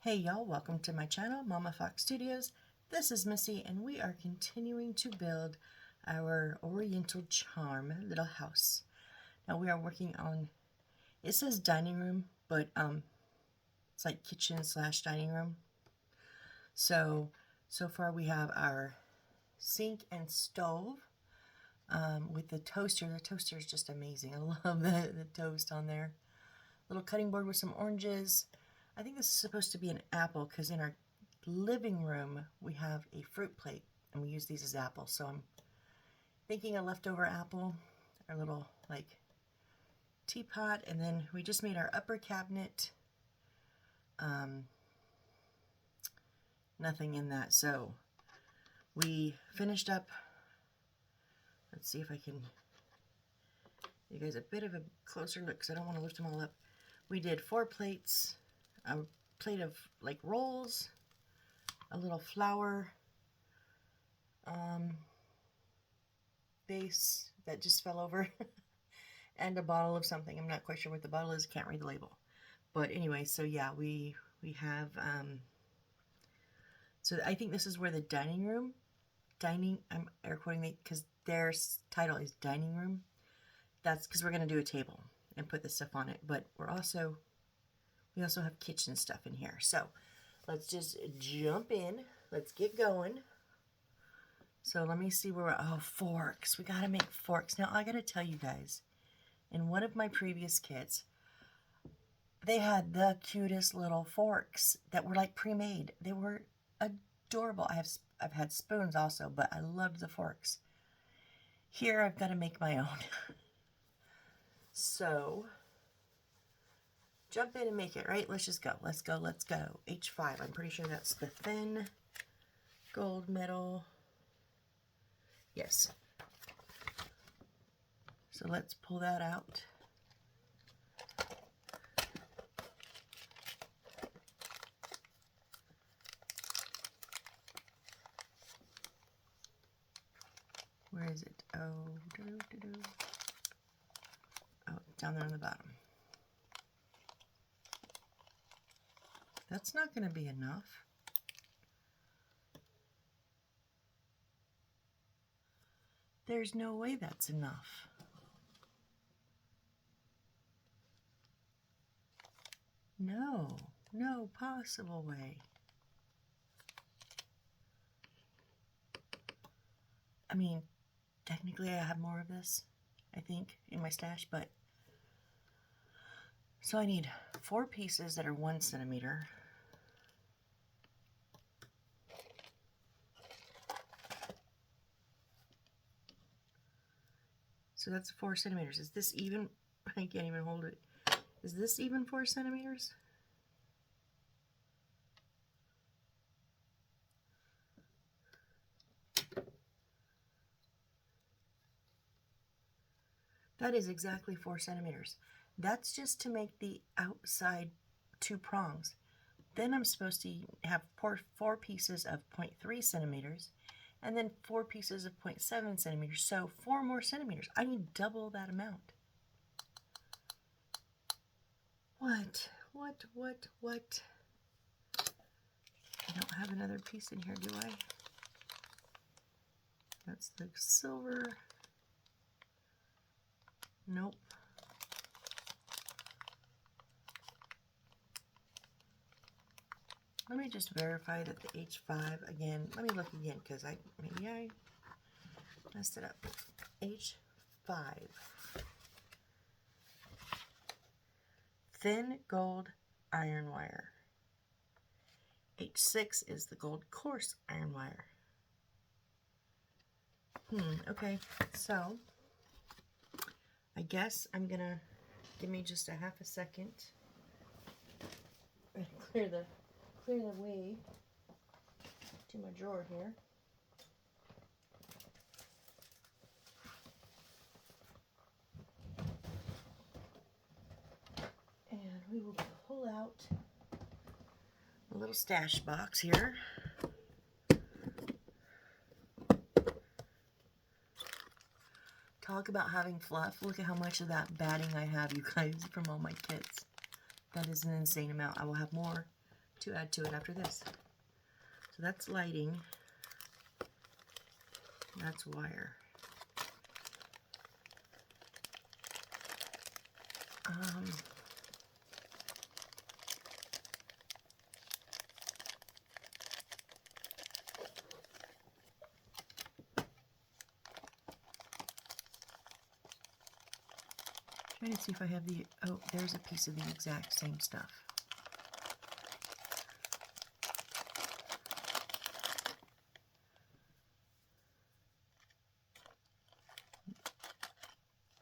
Hey y'all, welcome to my channel, Mama Fox Studios. This is Missy and we are continuing to build our Oriental Charm little house. Now we are working on, it says dining room, but it's like kitchen slash dining room. So far we have our sink and stove with the toaster. The toaster is just amazing. I love the toast on there. Little cutting board with some oranges. I think this is supposed to be an apple because in our living room we have a fruit plate and we use these as apples. So I'm thinking a leftover apple, our little like teapot, and then we just made our upper cabinet. Nothing in that. So we finished up. Let's see if I can give you guys a bit of a closer look because I don't want to lift them all up. We did 4 plates. A plate of like rolls, a little flour base that just fell over, and a bottle of something. I'm not quite sure what the bottle is. Can't read the label. But anyway, so yeah, we have so I think this is where the I'm air quoting it because their title is dining room. That's because we're going to do a table and put this stuff on it, but we also have kitchen stuff in here. So let's just jump in. Let's get going. So let me see where we're, forks. We got to make forks. Now I got to tell you guys, in one of my previous kits, they had the cutest little forks that were like pre-made. They were adorable. I've had spoons also, but I loved the forks. Here I've got to make my own. So jump in and make it, right? Let's just go. Let's go. Let's go. H5. I'm pretty sure that's the thin gold metal. Yes. So let's pull that out. Where is it? Oh, down there on the bottom. That's not going to be enough. There's no way that's enough. No possible way. I mean, technically I have more of this, I think, in my stash, but so I need 4 pieces that are 1 centimeter. So that's 4 centimeters. Is this even? I can't even hold it. Is this even 4 centimeters? That is exactly 4 centimeters. That's just to make the outside 2 prongs. Then I'm supposed to have 4 pieces of 0.3 centimeters and then 4 pieces of 0.7 centimeters. So 4 more centimeters. I need double that amount. What? I don't have another piece in here, do I? That's the silver. Nope. Let me just verify that the H5, again, let me look again because maybe I messed it up. H5. Thin gold iron wire. H6 is the gold coarse iron wire. Okay, so I guess I'm gonna, give me just a half a second. Clear the way to my drawer here. And we will pull out a little stash box here. Talk about having fluff. Look at how much of that batting I have, you guys, from all my kits. That is an insane amount. I will have more to add to it after this. So that's lighting. That's wire. Trying to see if I have the, oh, there's a piece of the exact same stuff.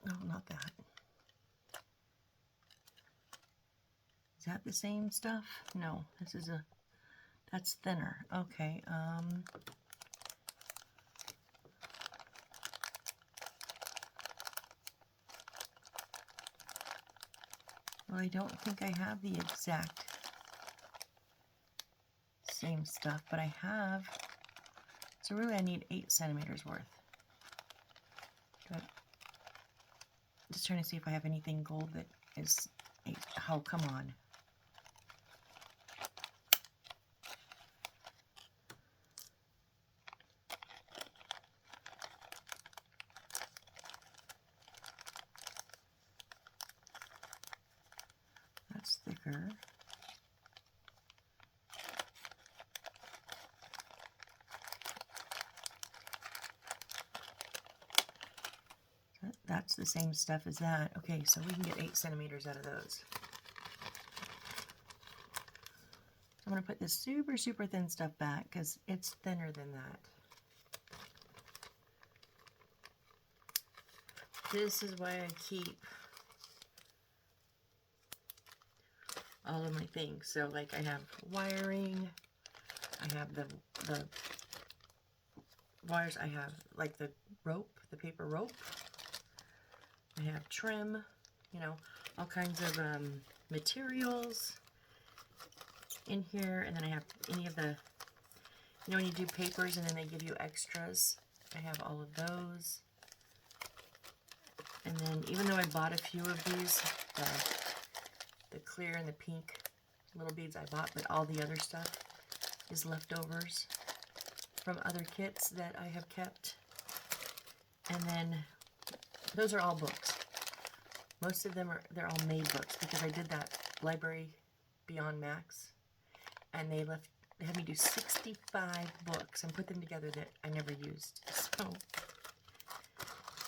No, not that. Is that the same stuff? No, this is a, that's thinner. Okay, well, I don't think I have the exact same stuff, but I have, so really I need 8 centimeters worth. But just trying to see if I have anything gold that is 8. Oh, come on. That's thicker. That's the same stuff as that. Okay, so we can get 8 centimeters out of those. I'm going to put this super, super thin stuff back because it's thinner than that. This is why I keep all of my things. So like I have wiring, I have the wires, I have like the rope, the paper rope, I have trim, you know, all kinds of materials in here, and then I have any of the, you know, when you do papers and then they give you extras, I have all of those. And then even though I bought a few of these, the clear and the pink little beads I bought, but all the other stuff is leftovers from other kits that I have kept. And then those are all books. Most of them are, they're all made books because I did that Library Beyond Max, and they had me do 65 books and put them together that I never used. So,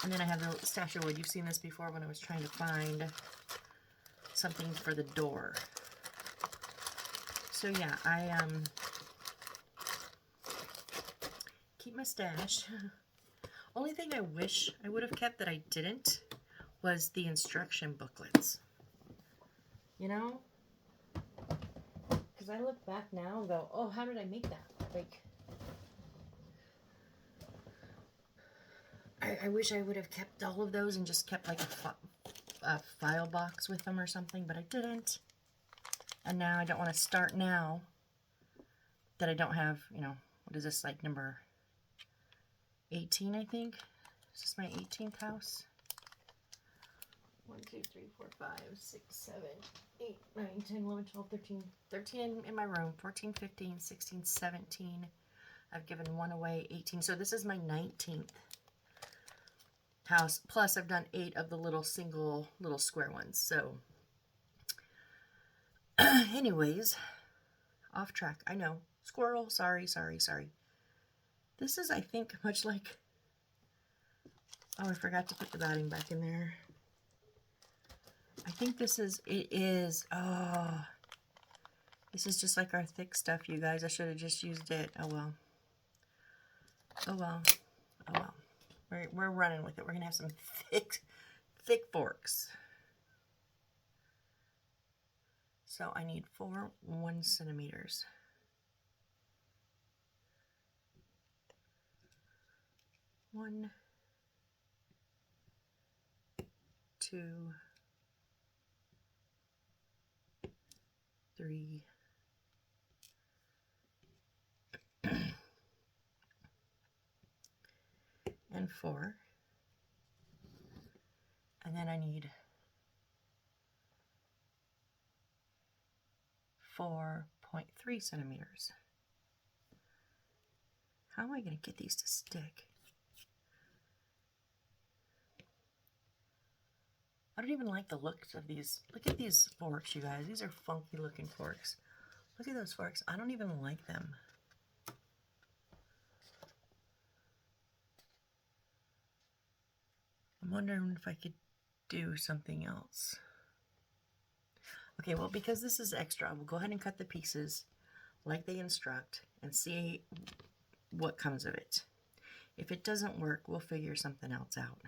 and then I have the stash of wood. You've seen this before when I was trying to find something for the door. So yeah, I keep my stash. Only thing I wish I would have kept that I didn't was the instruction booklets. You know? Because I look back now and go, oh, how did I make that? Like, I wish I would have kept all of those and just kept like a file box with them or something, but I didn't. And now I don't want to start now that I don't have, you know, what is this, like number 18, I think? Is this my 18th house? 1, 2, 3, 4, 5, 6, 7, 8, 9, 10, 11, 12, 13. 13 in my room, 14, 15, 16, 17. I've given one away, 18. So this is my 19th house. Plus I've done 8 of the little single, little square ones. So anyways, off track. I know. Squirrel. Sorry, sorry, sorry. This is, I think, much like... Oh, I forgot to put the batting back in there. I think this is... It is... Oh... This is just like our thick stuff, you guys. I should have just used it. Oh, well. Oh, well. Oh, well. We're running with it. We're going to have some thick forks. So I need 4 1 centimeters. 1, 2, 3, and 4. And then I need 4.5 0.3 centimeters. How am I going to get these to stick? I don't even like the looks of these. Look at these forks, you guys. These are funky looking forks. Look at those forks. I don't even like them. I'm wondering if I could do something else. Okay, well, because this is extra, we'll go ahead and cut the pieces like they instruct and see what comes of it. If it doesn't work, we'll figure something else out.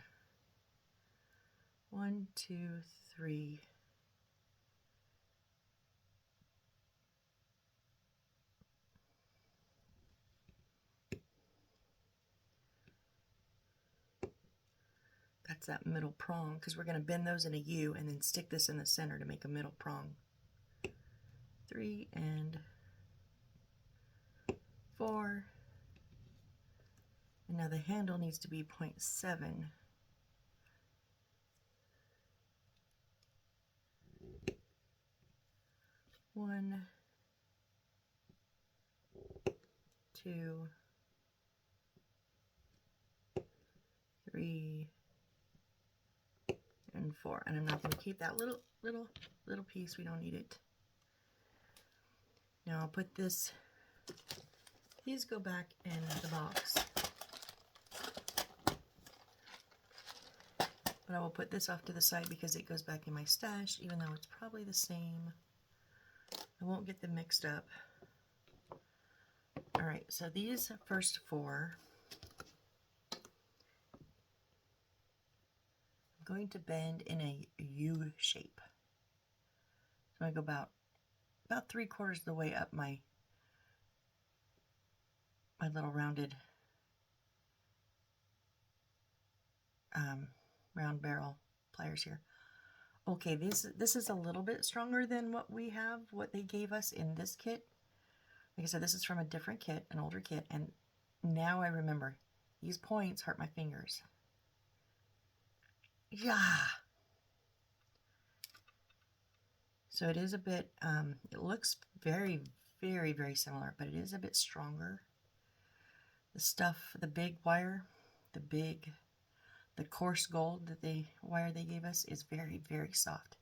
1, 2, 3. That's that middle prong, because we're going to bend those in a U and then stick this in the center to make a middle prong. 3 and 4. And now the handle needs to be 0.7. One, 2, 3, and 4. And I'm not going to keep that little piece. We don't need it. Now I'll put this. These go back in the box. But I will put this off to the side because it goes back in my stash, even though it's probably the same. I won't get them mixed up. Alright, so these first 4, I'm going to bend in a U shape. So I go about 3/4 of the way up my little rounded round barrel pliers here. Okay, this is a little bit stronger than what they gave us in this kit. Like I said, this is from a different kit, an older kit, and now I remember these points hurt my fingers. Yeah. So it is a bit, it looks very, very, very similar, but it is a bit stronger. The stuff, the big wire, the coarse gold wire they gave us is very, very soft.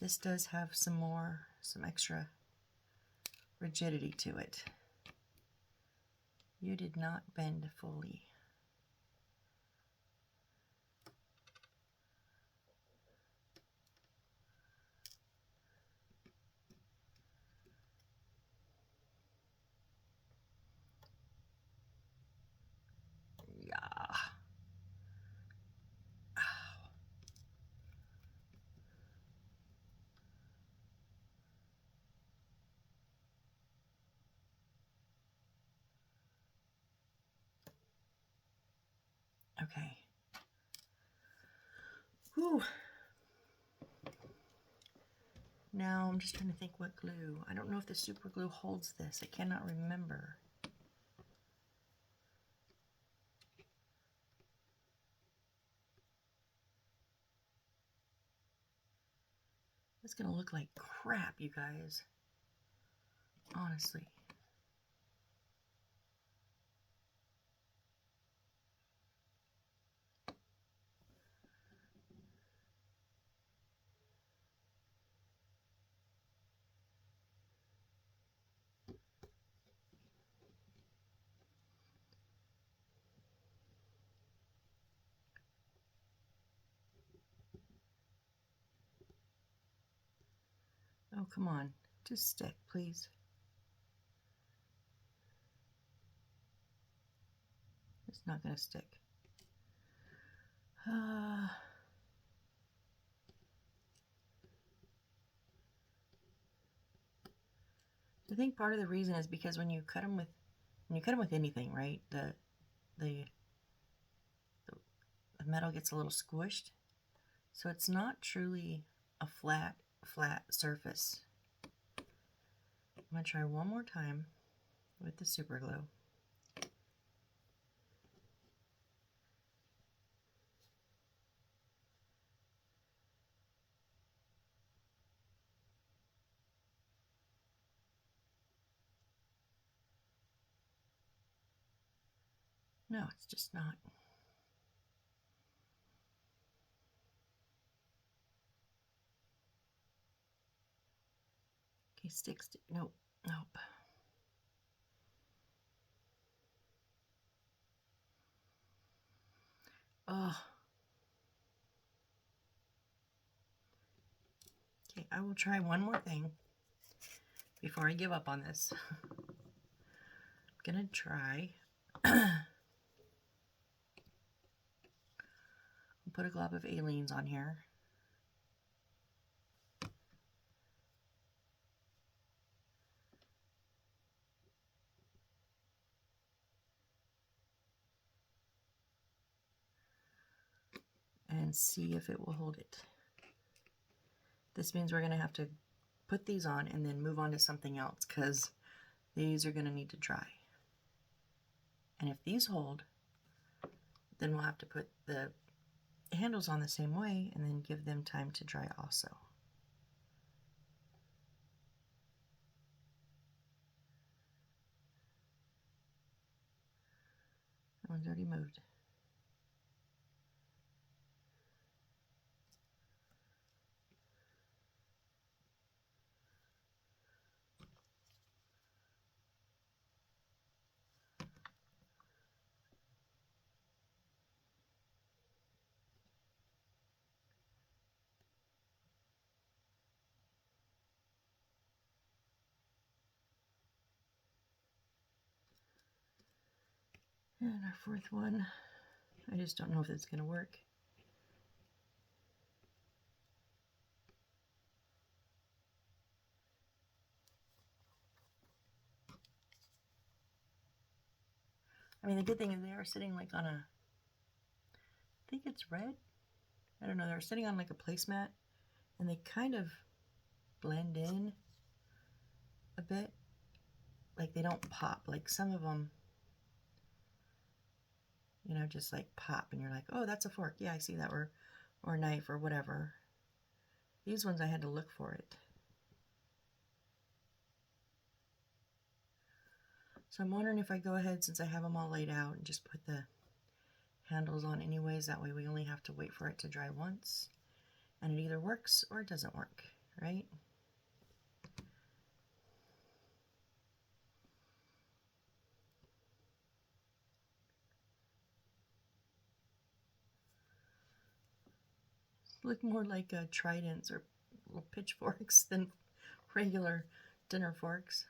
This does have some extra rigidity to it. You did not bend fully. Yeah. Ow. Okay. Whew. Now I'm just trying to think what glue. I don't know if the super glue holds this. I cannot remember. It's going to look like crap, you guys. Honestly. Oh, come on. Just stick, please. It's not going to stick. I think part of the reason is because when you cut them with anything, right? The metal gets a little squished, so it's not truly a flat surface. I'm going to try one more time with the super glue. No, it's just not. Okay, sticks. Nope, nope. Oh. Okay, I will try one more thing before I give up on this. I'm gonna try. Put a glob of Aleene's on here. And see if it will hold it. This means we're going to have to put these on and then move on to something else because these are going to need to dry. And if these hold, then we'll have to put the handles on the same way and then give them time to dry also. That one's already moved. And our fourth one, I just don't know if it's going to work. I mean, the good thing is they are sitting like on a, I think it's red. I don't know, they're sitting on like a placemat and they kind of blend in a bit. Like they don't pop. Like some of them, you know, just like pop and you're like, oh, that's a fork. Yeah, I see that. Or a knife or whatever. These ones I had to look for it. So I'm wondering if I go ahead, since I have them all laid out, and just put the handles on anyways. That way we only have to wait for it to dry once. And it either works or it doesn't work, right? Look more like tridents or little pitchforks than regular dinner forks.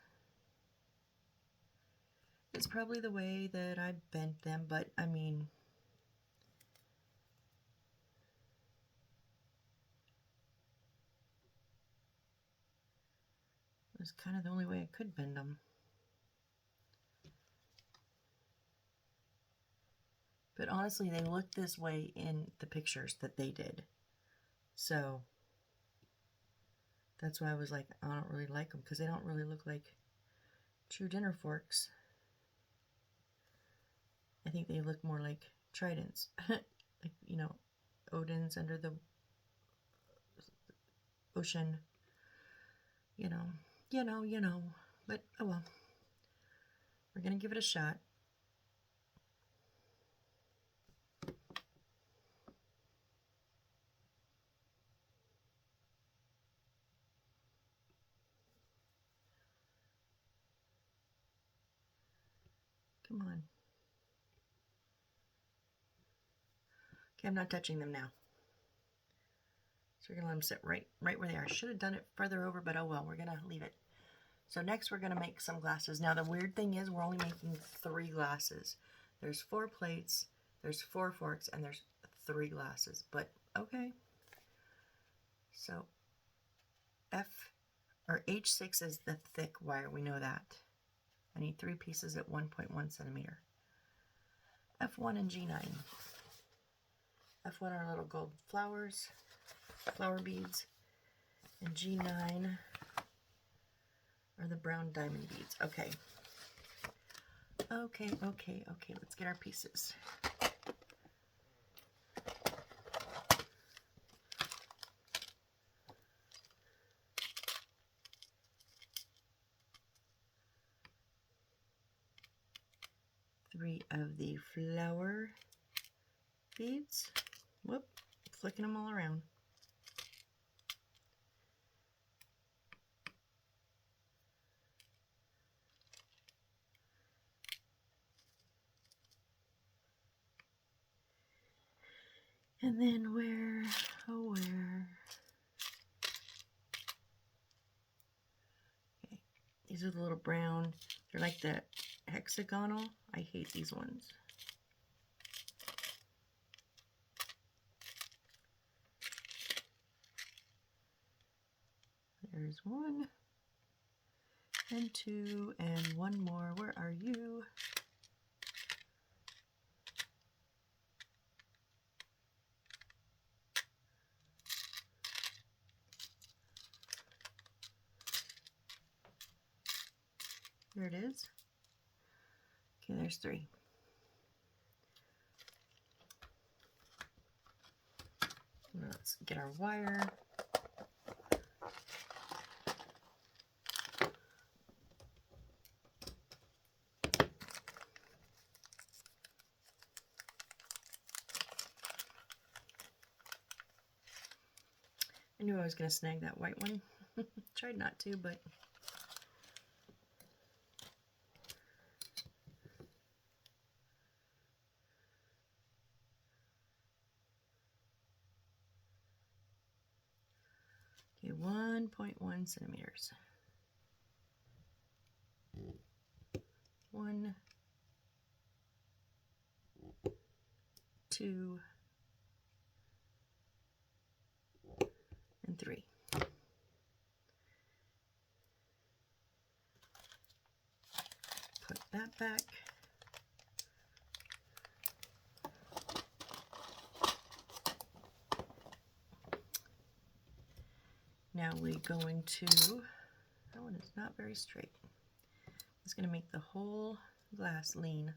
It's probably the way that I bent them, but I mean, it was kind of the only way I could bend them. But honestly, they look this way in the pictures that they did. So that's why I was like, I don't really like them because they don't really look like true dinner forks. I think they look more like tridents. Like, you know, Odin's under the ocean. You know. But oh well. We're going to give it a shot. Come on. Okay, I'm not touching them now. So we're going to let them sit right where they are. I should have done it further over, but oh well, we're going to leave it. So next we're going to make some glasses. Now the weird thing is we're only making 3 glasses. There's 4 plates, there's 4 forks, and there's 3 glasses. But okay. So H6 is the thick wire. We know that. I need 3 pieces at 1.1 centimeter. F1 and G9. F1 are little gold flowers, flower beads, and G9 are the brown diamond beads. Okay. Okay, let's get our pieces. 3 of the flower beads. Whoop, flicking them all around. And then where, oh where, okay, these are the little brown, they're like the hexagonal. I hate these ones. There's 1 and 2 and 1 more. Where are you? There it is. Okay, there's 3. Let's get our wire. I knew I was going to snag that white one. Tried not to, but okay, 1.1 centimeters. 1, 2, and 3. Put that back. Now we're going to, that one is not very straight. It's going to make the whole glass lean.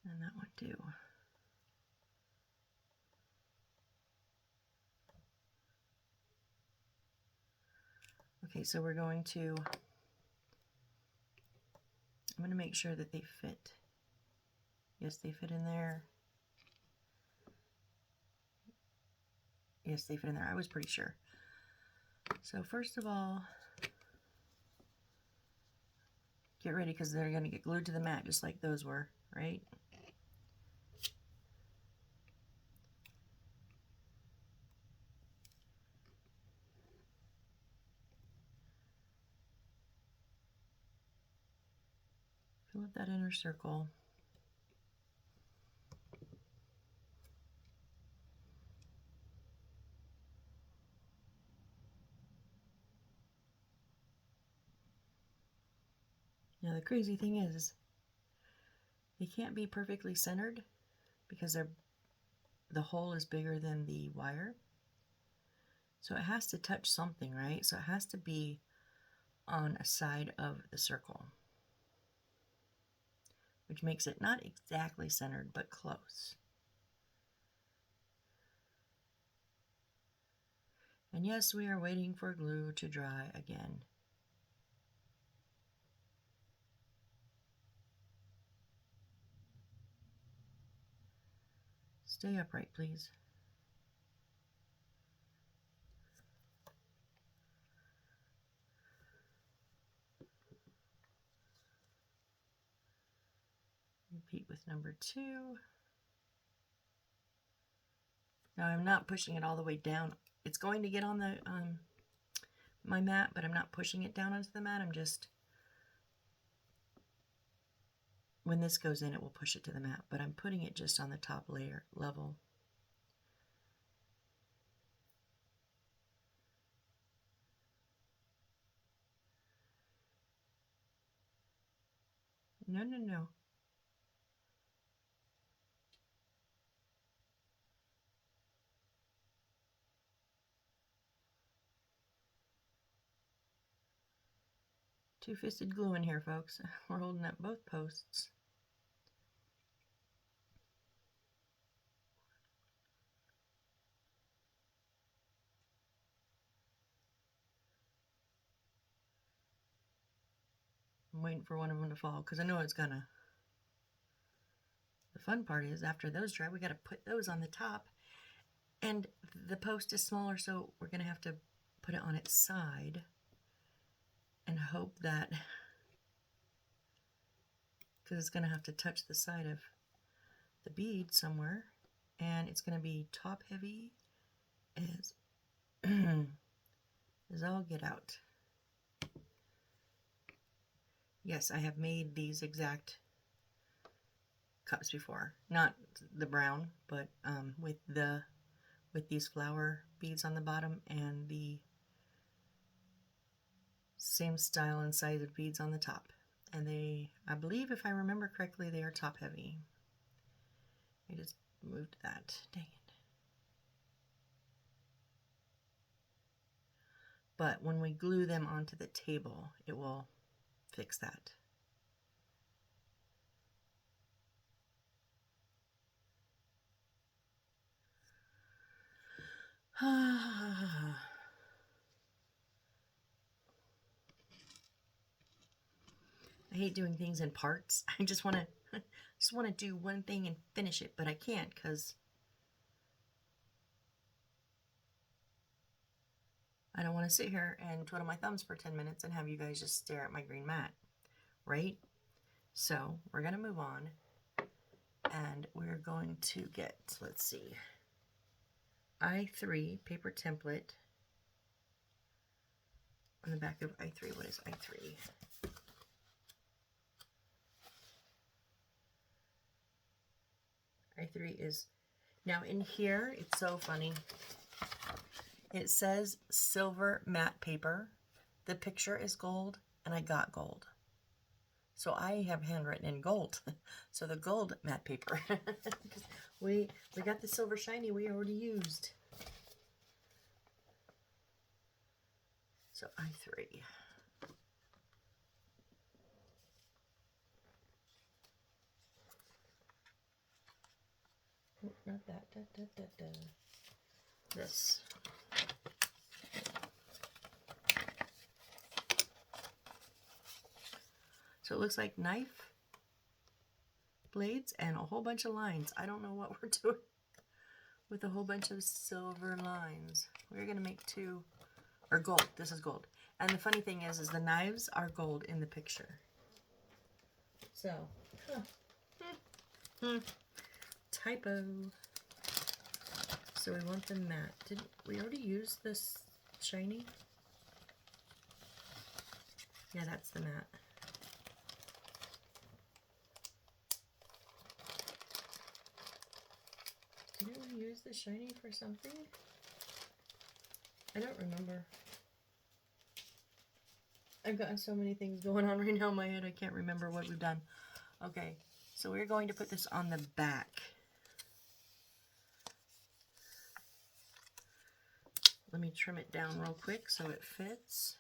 And that one too. Okay, so we're going to, I'm going to make sure that they fit. Yes, they fit in there. Yes, they fit in there. I was pretty sure. So first of all, get ready because they're going to get glued to the mat just like those were, right? Fill up that inner circle. Now the crazy thing is, they can't be perfectly centered because the hole is bigger than the wire. So it has to touch something, right? So it has to be on a side of the circle, which makes it not exactly centered, but close. And yes, we are waiting for glue to dry again. Stay upright, please. Repeat with number 2. Now I'm not pushing it all the way down. It's going to get on the my mat, but I'm not pushing it down onto the mat. I'm just, when this goes in, it will push it to the mat, but I'm putting it just on the top layer level. No, no, no. Two-fisted glue in here, folks. We're holding up both posts. I'm waiting for one of them to fall because I know it's gonna. The fun part is after those dry, we got to put those on the top. And the post is smaller, so we're going to have to put it on its side and hope that, because it's going to have to touch the side of the bead somewhere, and it's going to be top heavy as, as all get out. Yes, I have made these exact cups before. Not the brown, but with these flower beads on the bottom and the same style and size of beads on the top. And they, I believe if I remember correctly, they are top heavy. I just moved that. Dang it. But when we glue them onto the table, it will fix that. I hate doing things in parts. I just want to do one thing and finish it, but I can't because I don't want to sit here and twiddle my thumbs for 10 minutes and have you guys just stare at my green mat, right? So we're going to move on, and we're going to get, let's see, I3 paper template on the back of I3. What is I3? I3 is, now in here, it's so funny. It says silver matte paper. The picture is gold, and I got gold. So I have handwritten in gold. So the gold matte paper. we got the silver shiny we already used. So I3. Oh, not that. This. So it looks like knife blades and a whole bunch of lines. I don't know what we're doing with a whole bunch of silver lines. We're going to make two, or gold. This is gold. And the funny thing is the knives are gold in the picture. So, typo. So we want the matte. Did we already use this shiny? Yeah, that's the matte. Didn't we use the shiny for something? I don't remember. I've gotten so many things going on right now in my head, I can't remember what we've done. Okay, so we're going to put this on the back. Let me trim it down real quick so it fits.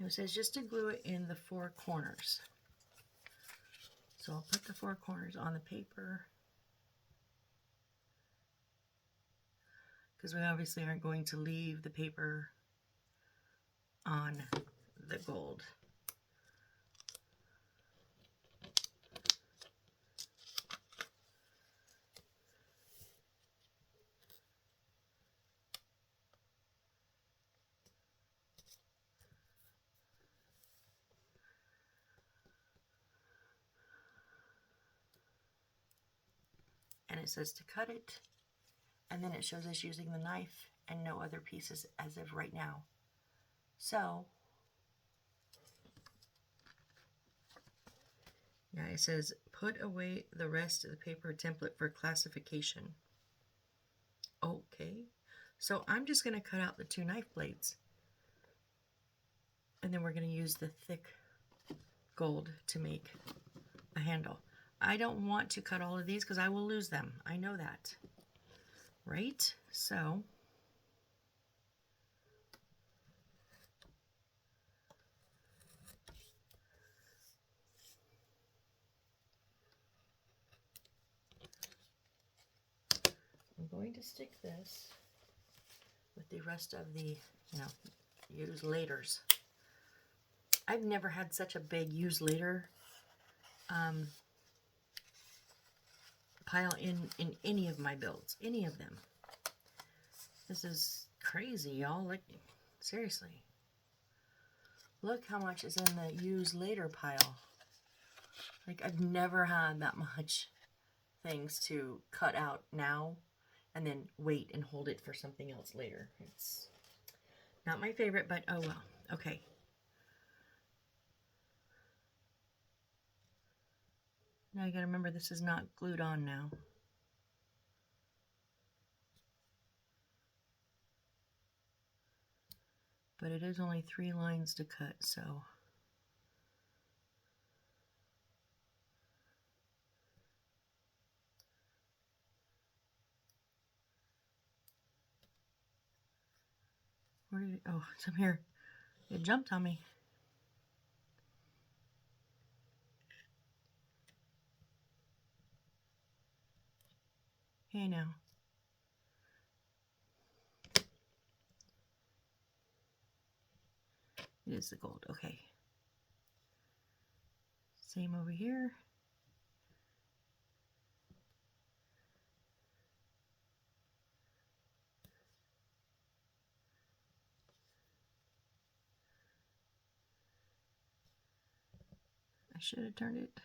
It says just to glue it in the four corners. So I'll put the four corners on the paper because we obviously aren't going to leave the paper on the gold. And it says to cut it, and then it shows us using the knife and no other pieces as of right now. So, yeah, it says put away the rest of the paper template for classification. Okay, so I'm just going to cut out the 2 knife blades. And then we're going to use the thick gold to make a handle. I don't want to cut all of these because I will lose them. I know that. Right? So I'm going to stick this with the rest of the, use laters. I've never had such a big use later pile in any of my builds, any of them. This is crazy, y'all. Like, seriously. Look how much is in the use later pile. Like, I've never had that much things to cut out now and then wait and hold it for something else later. It's not my favorite, but oh well. Okay. Now you gotta remember this is not glued on now. But it is only 3 lines to cut, so. Where did it, oh, it's up here. It jumped on me. Hey now. It is the gold, okay. Same over here. I should have turned it.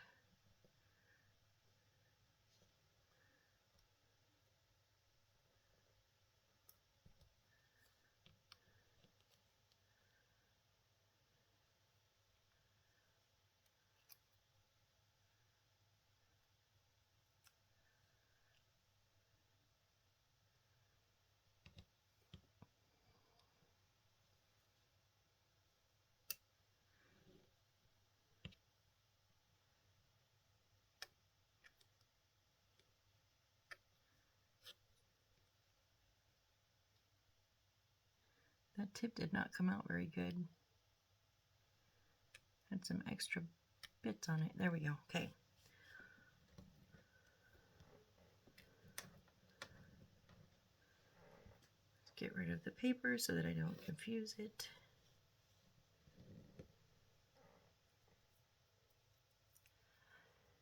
That tip did not come out very good. Had some extra bits on it. There we go. Okay. Let's get rid of the paper so that I don't confuse it.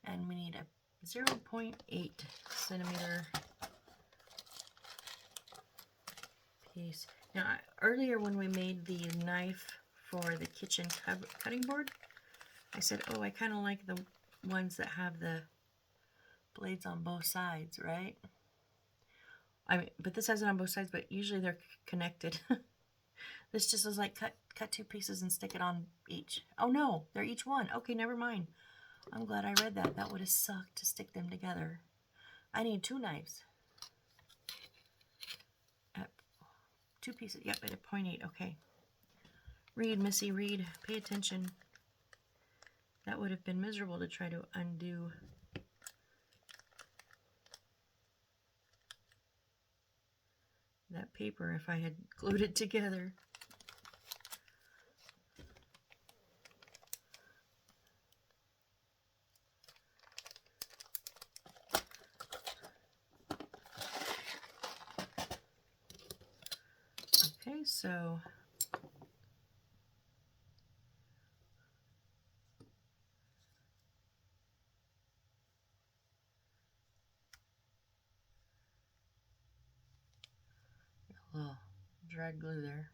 And we need a 0.8 centimeter piece. Now, earlier when we made the knife for the kitchen cutting board, I said, oh, I kind of like the ones that have the blades on both sides, right? I mean, but this has it on both sides, but usually they're connected. This just was like cut 2 pieces and stick it on each. Oh no, they're each one. Okay, never mind. I'm glad I read that. That would have sucked to stick them together. I need 2 knives. 2 pieces. Yep, at a 0.8. Okay. Read, Missy, read. Pay attention. That would have been miserable to try to undo. That paper if I had glued it together. Okay, so a little dried glue there.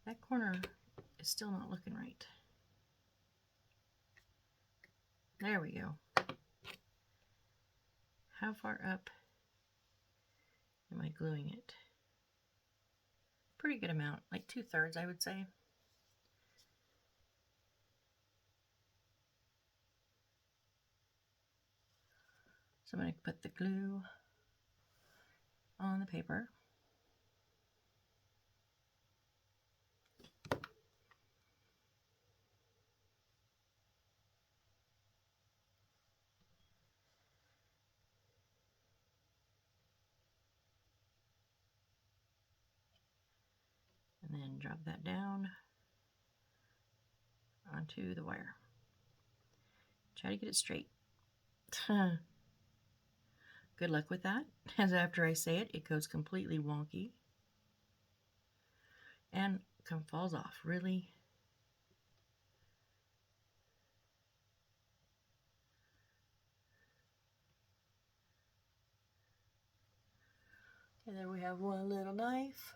That corner is still not looking right. There we go. How far up am I gluing it? pretty good amount, like 2/3 I would say. So I'm going to put the glue on the paper. And then drop that down onto the wire. Try to get it straight. Good luck with that, as after I say it, it goes completely wonky and falls off, really. And then we have one little knife.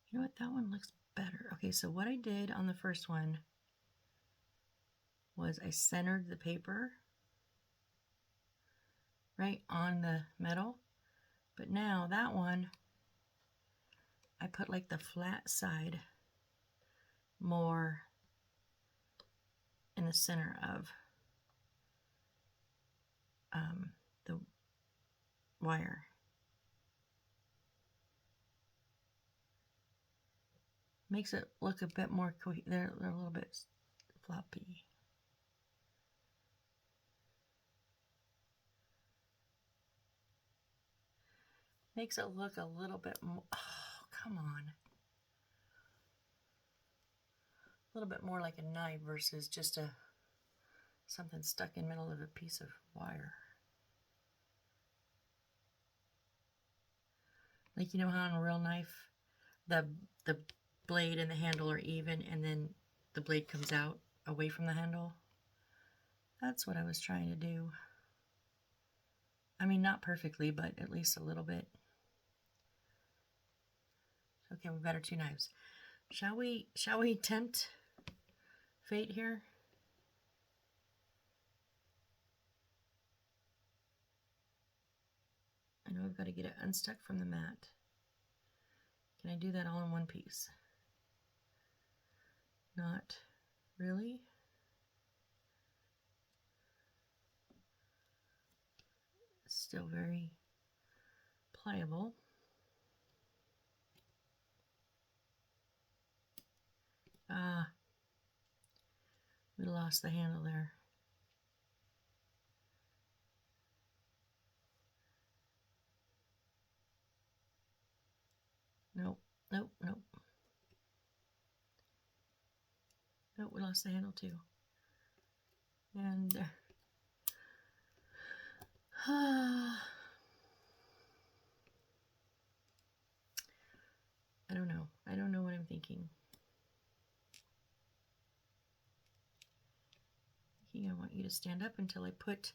You know what, that one looks better. Okay, so what I did on the first one was I centered the paper right on the metal, but now that one I put like the flat side more in the center of the wire. Makes it look a bit more they're a little bit floppy. Makes it look a little bit more, oh, come on. A little bit more like a knife versus just something stuck in the middle of a piece of wire. Like, you know how on a real knife, the blade and the handle are even, and then the blade comes out away from the handle? That's what I was trying to do. I mean, not perfectly, but at least a little bit. Okay, we've got our 2 knives. Shall we tempt fate here? I know I've got to get it unstuck from the mat. Can I do that all in one piece? Not really. It's still very pliable. Ah, we lost the handle there. Nope, nope, nope. Nope, we lost the handle too. And I don't know. I don't know what I'm thinking. I want you to stand up until I put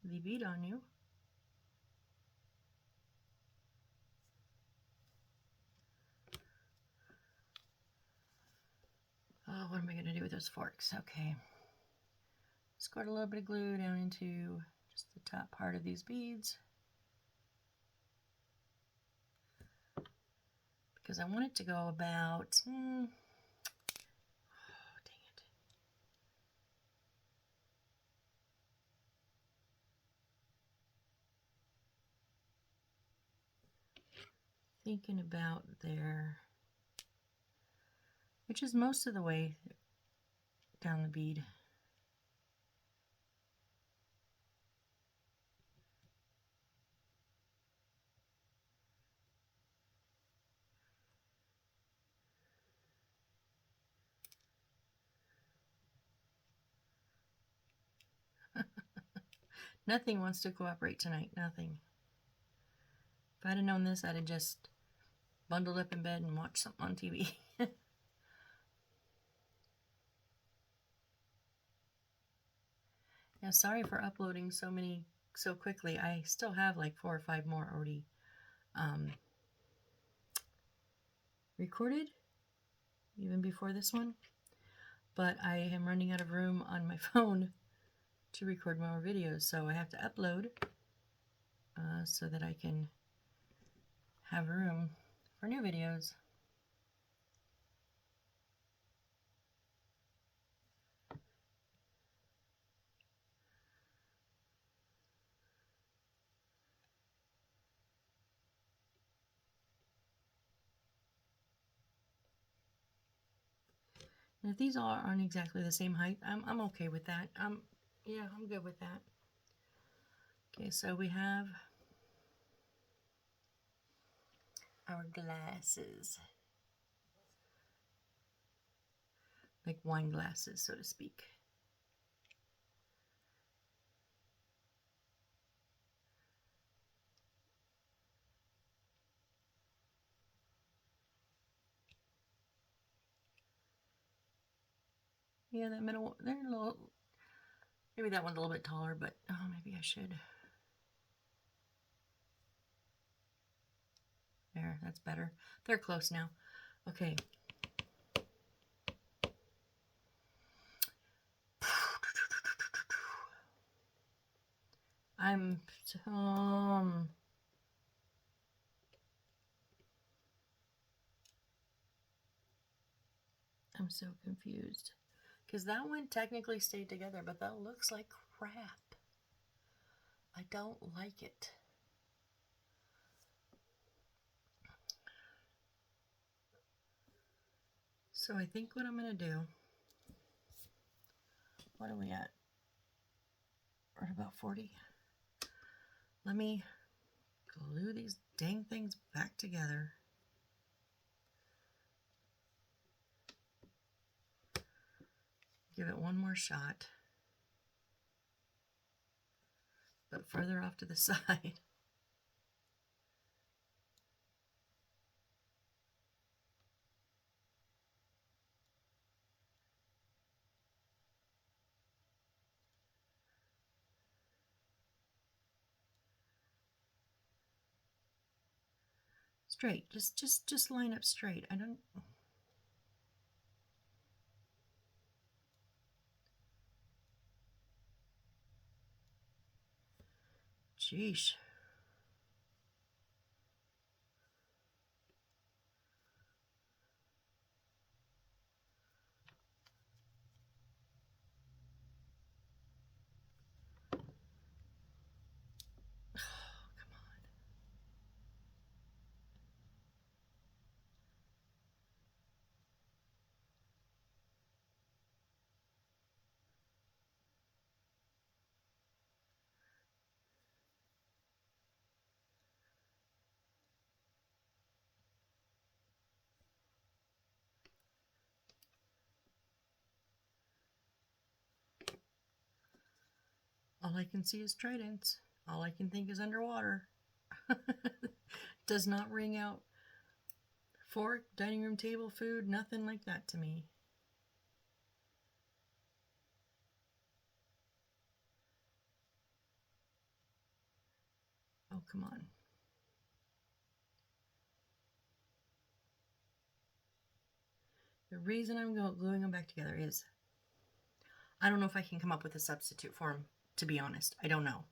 the bead on you. Oh, what am I going to do with those forks? Okay. Squirt a little bit of glue down into just the top part of these beads, because I want it to go about, oh, dang it. Thinking about there, which is most of the way down the bead. Nothing wants to cooperate tonight, nothing. If I'd have known this, I'd have just bundled up in bed and watch something on TV. Yeah, sorry for uploading so many so quickly. I still have like 4 or 5 more already recorded, even before this one. But I am running out of room on my phone to record more videos, so I have to upload so that I can have room for new videos. And if these all aren't exactly the same height, I'm okay with that. Yeah, I'm good with that. Okay, so we have our glasses, like wine glasses, so to speak. Yeah, that middle, they're a little, maybe that one's a little bit taller, but oh, maybe I should. There, that's better. They're close now. Okay. I'm so confused. Because that one technically stayed together, but that looks like crap. I don't like it. So I think what I'm going to do, what are we at? We're at about 40. Let me glue these dang things back together. Give it one more shot, but further off to the side. Straight, just line up straight. I don't. Sheesh. All I can see is tridents. All I can think is underwater. Does not ring out fork, dining room table, food, nothing like that to me. Oh, come on. The reason I'm gluing them back together is I don't know if I can come up with a substitute for them, to be honest. I don't know.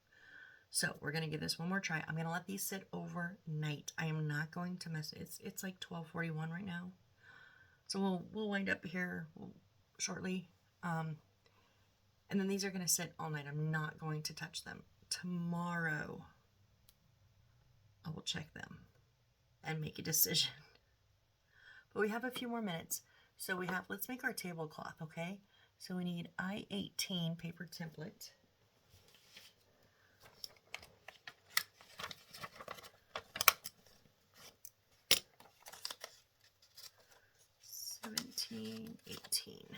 So we're going to give this one more try. I'm going to let these sit overnight. I am not going to mess it. It's like 12:41 right now. So we'll wind up here shortly. And then these are going to sit all night. I'm not going to touch them. Tomorrow I will check them and make a decision. But we have a few more minutes. So we have, let's make our tablecloth, okay? So we need I-18 paper template. $17.18.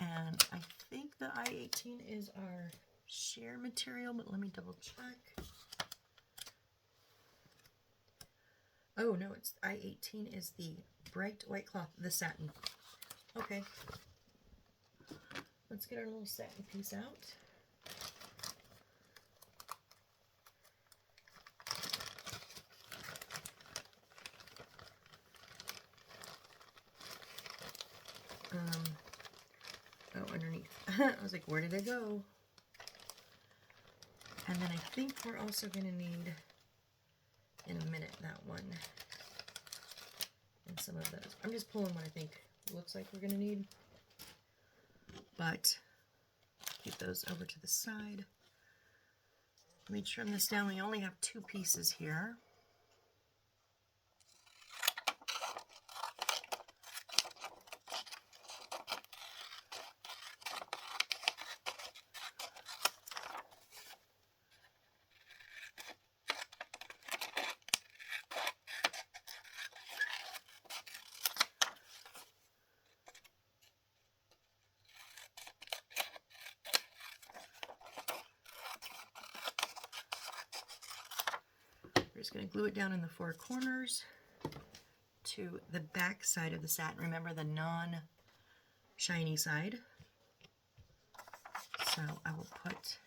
And I think the I-18 is our sheer material, but let me double check. Oh no, it's I-18 is the bright white cloth, the satin. Okay. Let's get our little satin piece out. Oh, underneath. I was like, where did it go? And then I think we're also going to need, in a minute, that one. And some of those. I'm just pulling what I think looks like we're going to need. But keep those over to the side. Let me trim this down. We only have 2 pieces here. We're just going to glue it down in the 4 corners to the back side of the satin. Remember the non-shiny side. So I will put,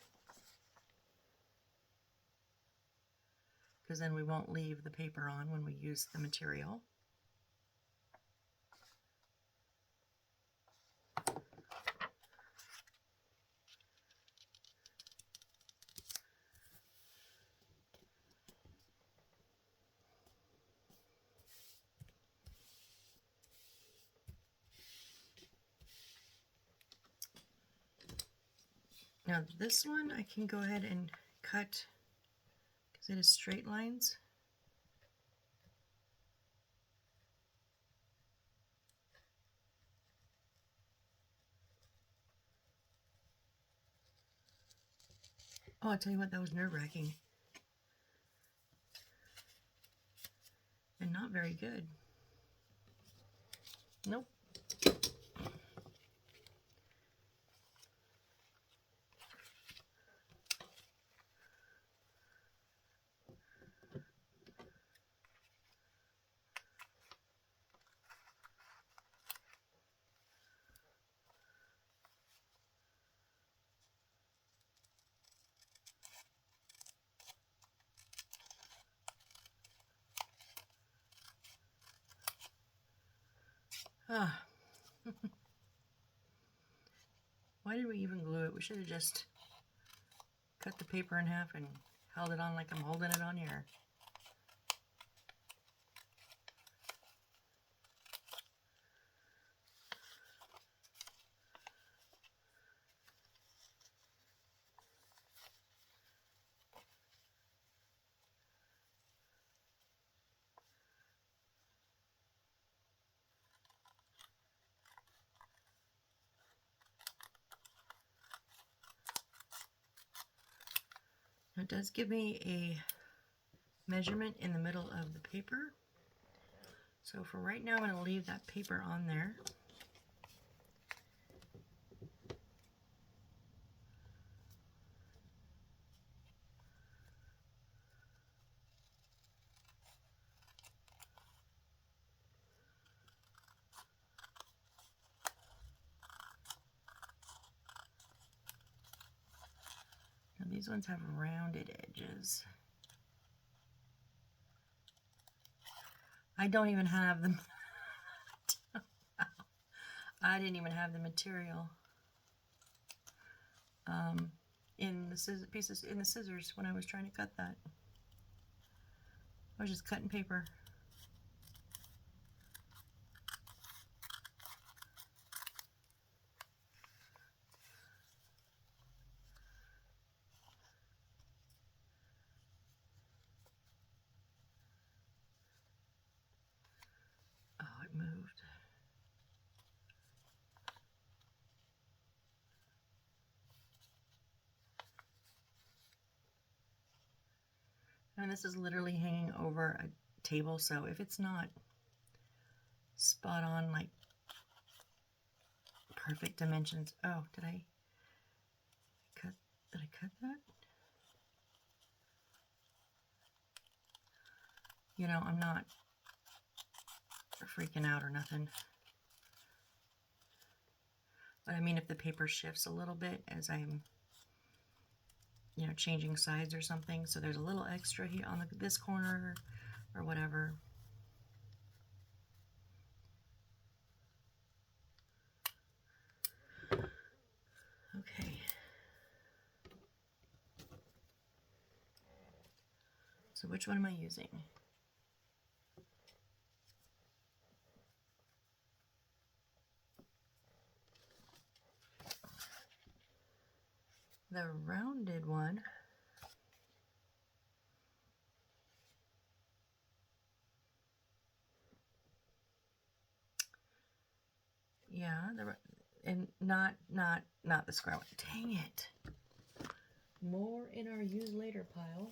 because then we won't leave the paper on when we use the material. Now this one I can go ahead and cut because it is straight lines. Oh, I'll tell you what, that was nerve-wracking. And not very good. Nope. Ah. Why did we even glue it? We should have just cut the paper in half and held it on like I'm holding it on here. It does give me a measurement in the middle of the paper. So for right now, I'm going to leave that paper on there. Now these ones have rounded edges. I don't even have them. I didn't even have the material in the scissors when I was trying to cut that. I was just cutting paper. Oh, it moved. And this is literally hanging over a table, so if it's not spot on, like perfect dimensions. Oh, did I cut that? You know, I'm not freaking out or nothing. But I mean, if the paper shifts a little bit as I'm, you know, changing sides or something, so there's a little extra here on this corner or whatever. Okay. So which one am I using? The rounded one. Yeah, and not the square one. Dang it. More in our use later pile.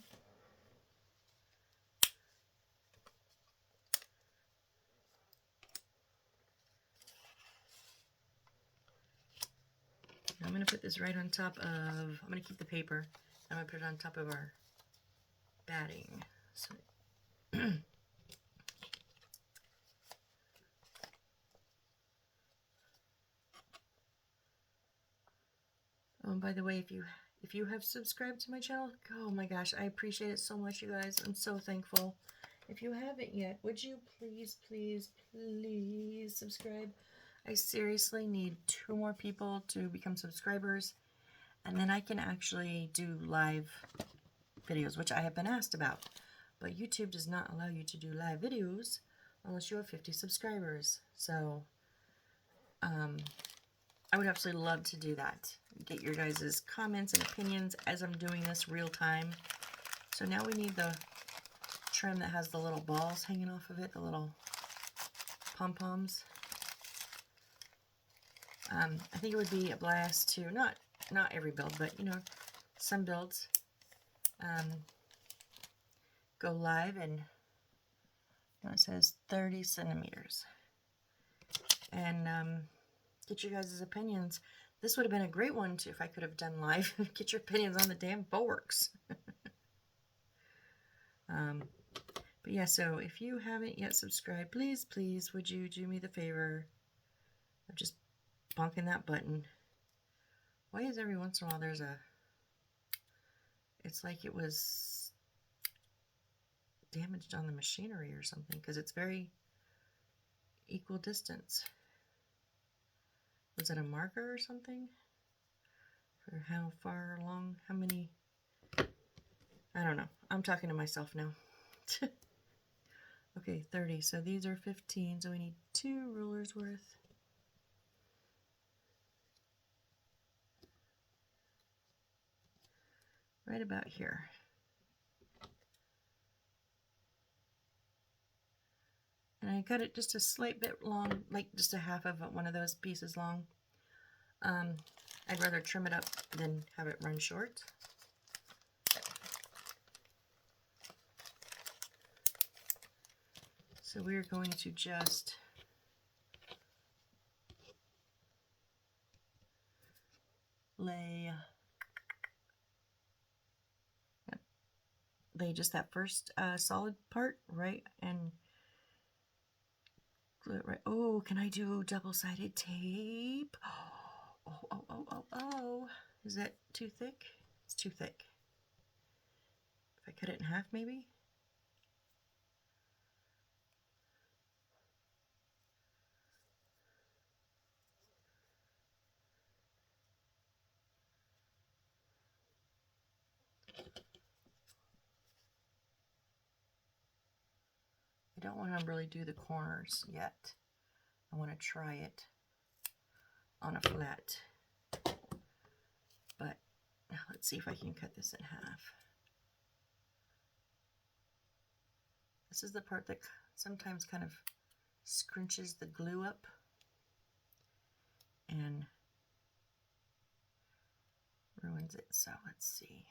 I'm going to put this right on top of, I'm going to keep the paper. I'm going to put it on top of our batting. So, oh, and by the way, if you have subscribed to my channel, oh my gosh, I appreciate it so much, you guys. I'm so thankful. If you haven't yet, would you please, please, please subscribe? I seriously need 2 more people to become subscribers, and then I can actually do live videos, which I have been asked about. But YouTube does not allow you to do live videos unless you have 50 subscribers. So I would absolutely love to do that. Get your guys' comments and opinions as I'm doing this real time. So now we need the trim that has the little balls hanging off of it, the little pom-poms. I think it would be a blast to, not every build, but you know, some builds, go live, and it says 30 centimeters. And get your guys' opinions. This would have been a great one too if I could have done live. Get your opinions on the damn forks. But yeah, so if you haven't yet subscribed, please, please, would you do me the favor of just bonking that button? Why is every once in a while there's a, it's like it was damaged on the machinery or something, because it's very equal distance. Was it a marker or something? For how far along, how many? I don't know. I'm talking to myself now. Okay, 30. So these are 15, so we need 2 rulers worth. Right about here. And I cut it just a slight bit long, like just a half of one of those pieces long. I'd rather trim it up than have it run short. So we're going to just lay just that first solid part, right, and glue it right. Oh, can I do double-sided tape? Oh. Is that too thick? It's too thick. If I cut it in half, maybe? I don't want to really do the corners yet. I want to try it on a flat. But now let's see if I can cut this in half. This is the part that sometimes kind of scrunches the glue up and ruins it. So let's see.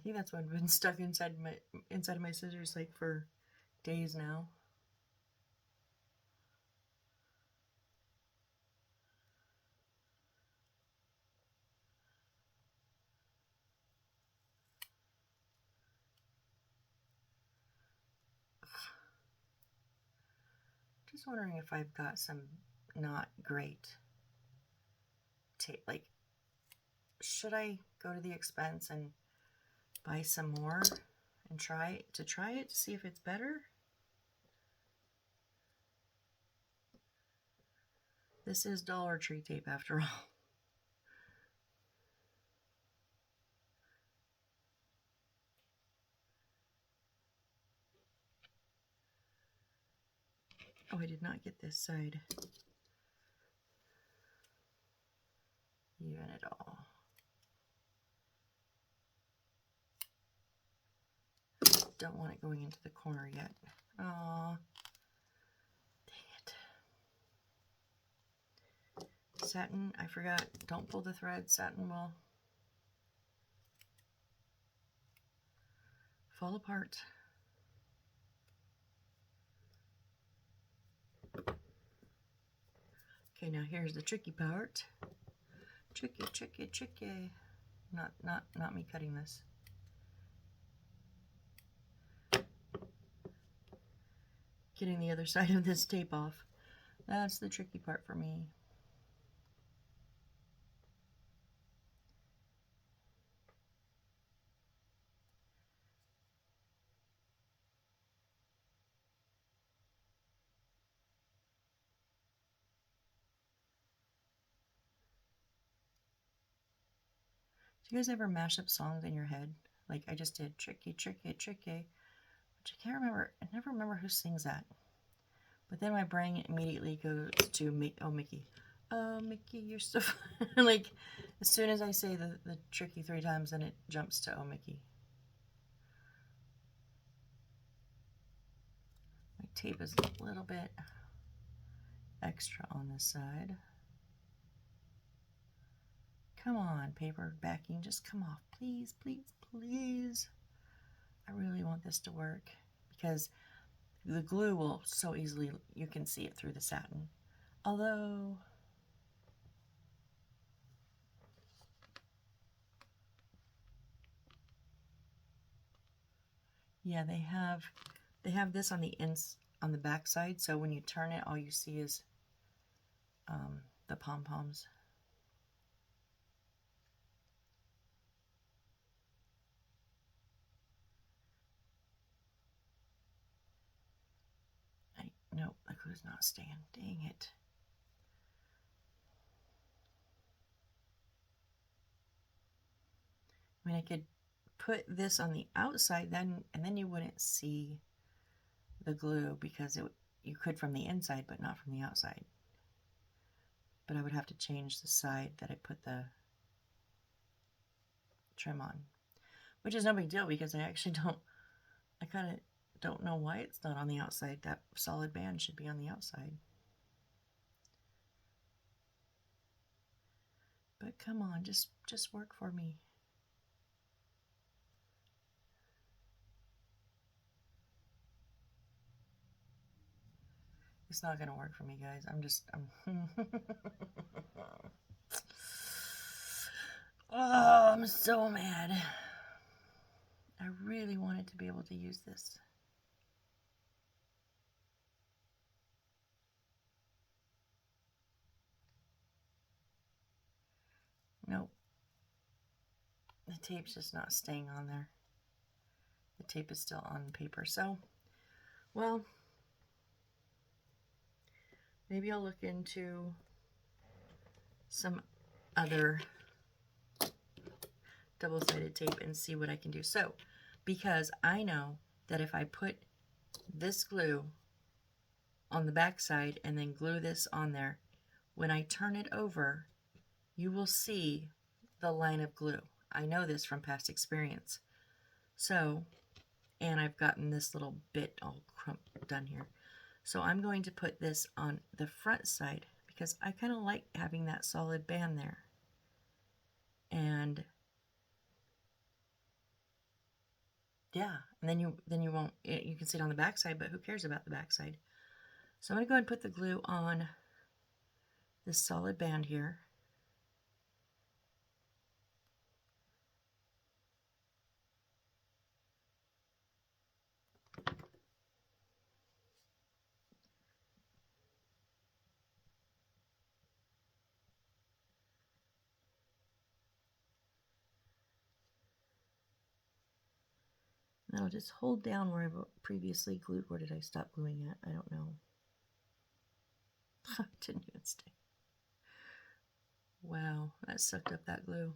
think that's one been stuck inside of my scissors like for days now. Just wondering if I've got some not great tape. Like, should I go to the expense and buy some more and try it to see if it's better? This is Dollar Tree tape after all. Oh, I did not get this side even at all. Don't want it going into the corner yet. Oh, dang it. Satin, I forgot. Don't pull the thread. Satin will fall apart. Okay, now here's the tricky part. Tricky, tricky, tricky. Not me cutting this. Getting the other side of this tape off. That's the tricky part for me. Do you guys ever mash up songs in your head? Like I just did, tricky, tricky, tricky, which I can't remember. I never remember who sings that. But then my brain immediately goes to oh Mickey. Oh Mickey, you're so like as soon as I say the tricky 3 times, then it jumps to oh Mickey. My tape is a little bit extra on this side. Come on, paper backing, just come off, please, please, please. I really want this to work because the glue will so easily, you can see it through the satin. Although, yeah, they have this on the back side, so when you turn it, all you see is the pom-poms. No, the glue's not staying. Dang it. I mean, I could put this on the outside then, and then you wouldn't see the glue because you could from the inside, but not from the outside. But I would have to change the side that I put the trim on, which is no big deal because I kind of don't know why it's not on the outside. That solid band should be on the outside. But come on, just work for me. It's not gonna work for me, guys. Oh, I'm so mad. I really wanted to be able to use this. Nope. The tape's just not staying on there. The tape is still on paper. So, well, maybe I'll look into some other double-sided tape and see what I can do. So, because I know that if I put this glue on the back side and then glue this on there, when I turn it over, you will see the line of glue. I know this from past experience. So, and I've gotten this little bit all done here. So I'm going to put this on the front side because I kind of like having that solid band there. And Yeah, and then you won't, you can see it on the back side, but who cares about the back side? So I'm going to go ahead and put the glue on this solid band here. And I'll just hold down where I've previously glued. Where did I stop gluing at? I don't know. Didn't even stay. Wow, that sucked up that glue.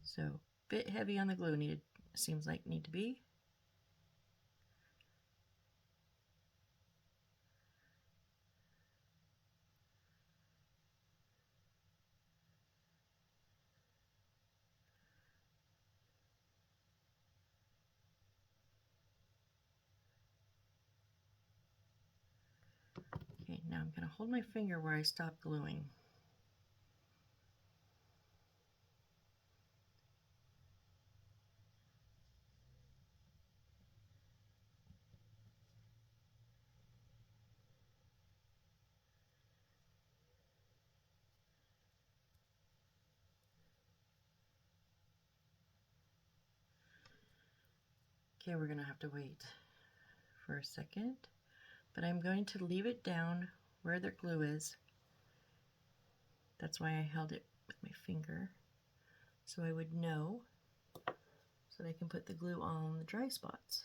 So, bit heavy on the glue seems like need to be. Okay, now I'm going to hold my finger where I stopped gluing. Okay, we're going to have to wait for a second, but I'm going to leave it down where the glue is. That's why I held it with my finger, so I would know, so that I can put the glue on the dry spots.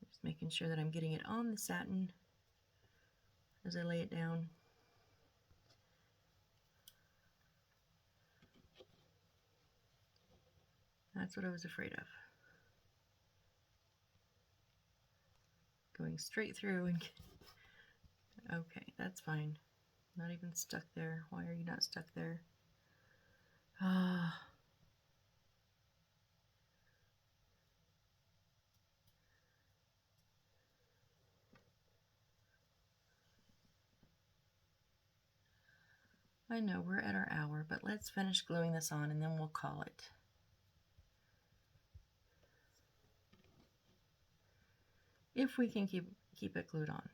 Just making sure that I'm getting it on the satin as I lay it down. That's what I was afraid of. Going straight through and okay, that's fine. Not even stuck there. Why are you not stuck there? Ah. I know we're at our hour, but let's finish gluing this on and then we'll call it. If we can keep it glued on.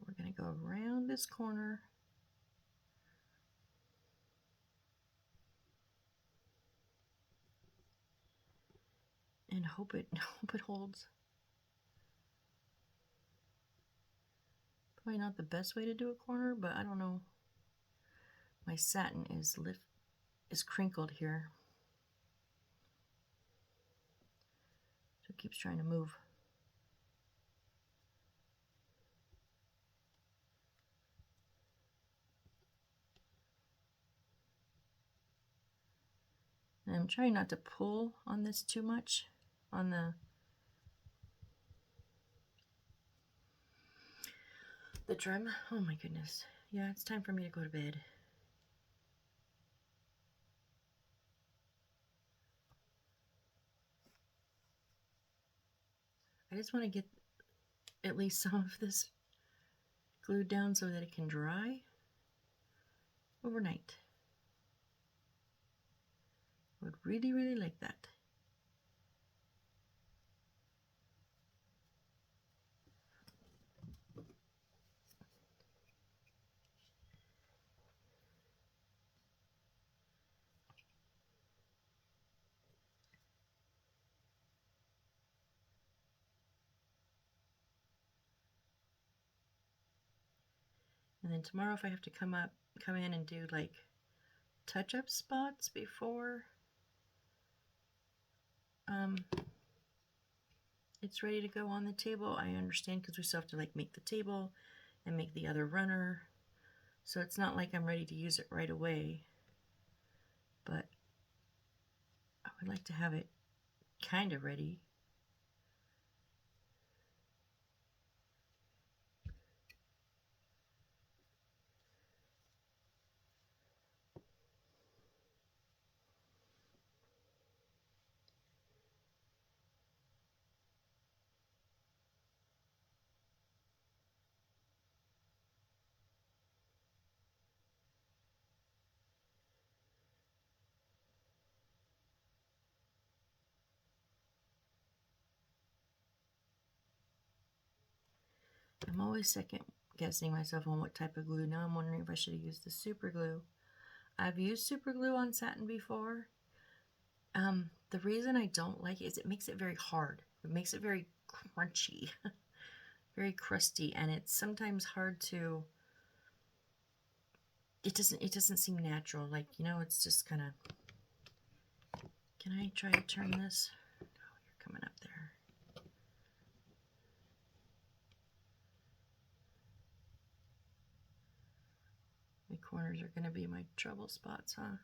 We're going to go around this corner and hope it holds. Probably not the best way to do a corner, but I don't know. My satin is crinkled here, so it keeps trying to move. And I'm trying not to pull on this too much on the trim. Oh my goodness. Yeah, it's time for me to go to bed. I just want to get at least some of this glued down so that it can dry overnight. I would really, really like that. And then tomorrow if I have to come in and do like touch-up spots before it's ready to go on the table, I understand, because we still have to like make the table and make the other runner. So it's not like I'm ready to use it right away, but I would like to have it kind of ready. I'm always second guessing myself on what type of glue. Now I'm wondering if I should have used the super glue. I've used super glue on satin before. The reason I don't like it is it makes it very hard. It makes it very crunchy, very crusty, and it's sometimes hard to. It doesn't seem natural. Like, you know, it's just kind of. Can I try to turn this? Oh, you're coming up there. The corners are going to be my trouble spots, huh?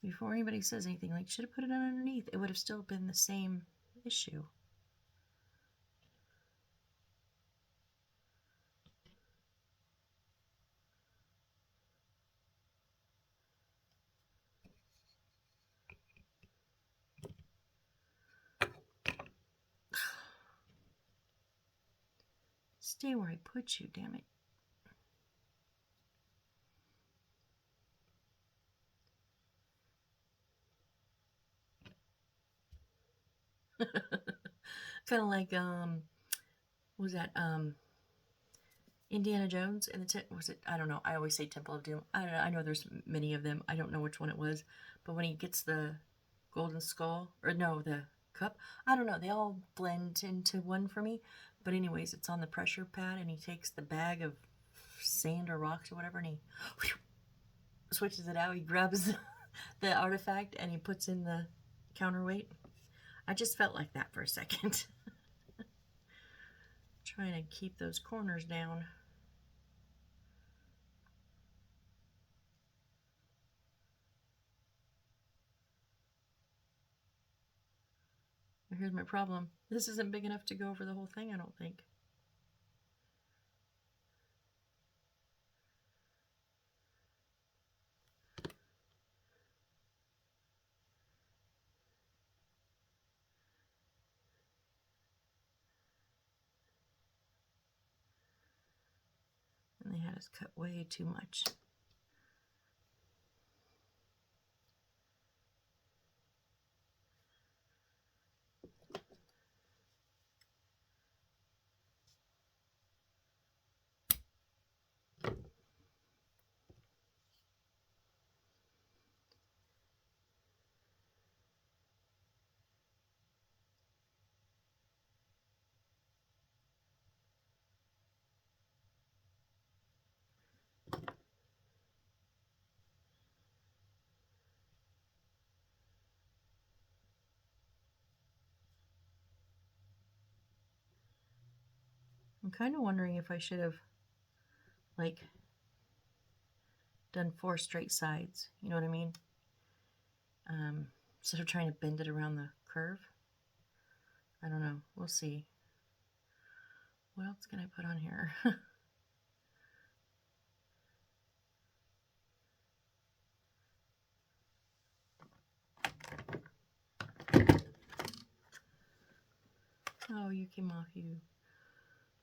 Before anybody says anything, like, should have put it on underneath, it would have still been the same issue. Stay where I put you, damn it. Kind of like, what was that, Indiana Jones and the was it? I don't know. I always say Temple of Doom. I don't know. I know there's many of them. I don't know which one it was, but when he gets the golden skull, or no, the cup. I don't know. They all blend into one for me. But anyways, it's on the pressure pad, and he takes the bag of sand or rocks or whatever, and he switches it out. He grabs the artifact and he puts in the counterweight. I just felt like that for a second. Trying to keep those corners down. Here's my problem. This isn't big enough to go over the whole thing, I don't think. And they had us cut way too much. I'm kind of wondering if I should have, like, done 4 straight sides. You know what I mean? Instead of trying to bend it around the curve. I don't know. We'll see. What else can I put on here? Oh, you came off, you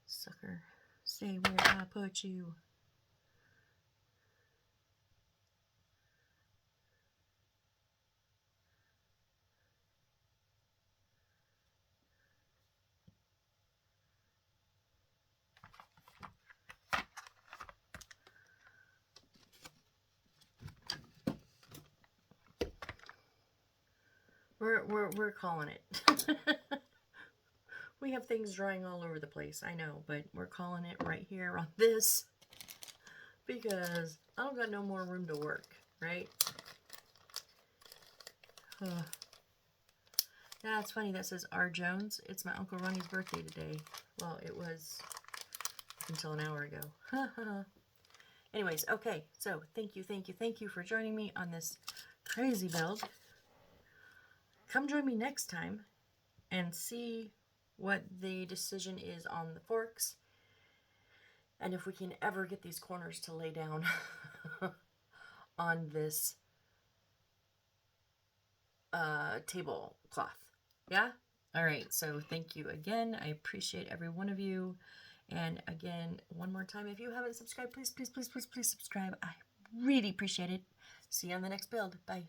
sucker. Stay where I put you. We're calling it. We have things drying all over the place, I know, but we're calling it right here on this because I don't got no more room to work, right? Yeah, it's funny that says R. Jones. It's my Uncle Ronnie's birthday today. Well, it was until an hour ago. Anyways, okay, so thank you for joining me on this crazy build. Come join me next time and see what the decision is on the forks and if we can ever get these corners to lay down on this tablecloth. Yeah? All right, so thank you again. I appreciate every one of you. And again, one more time, if you haven't subscribed, please subscribe. I really appreciate it. See you on the next build. Bye.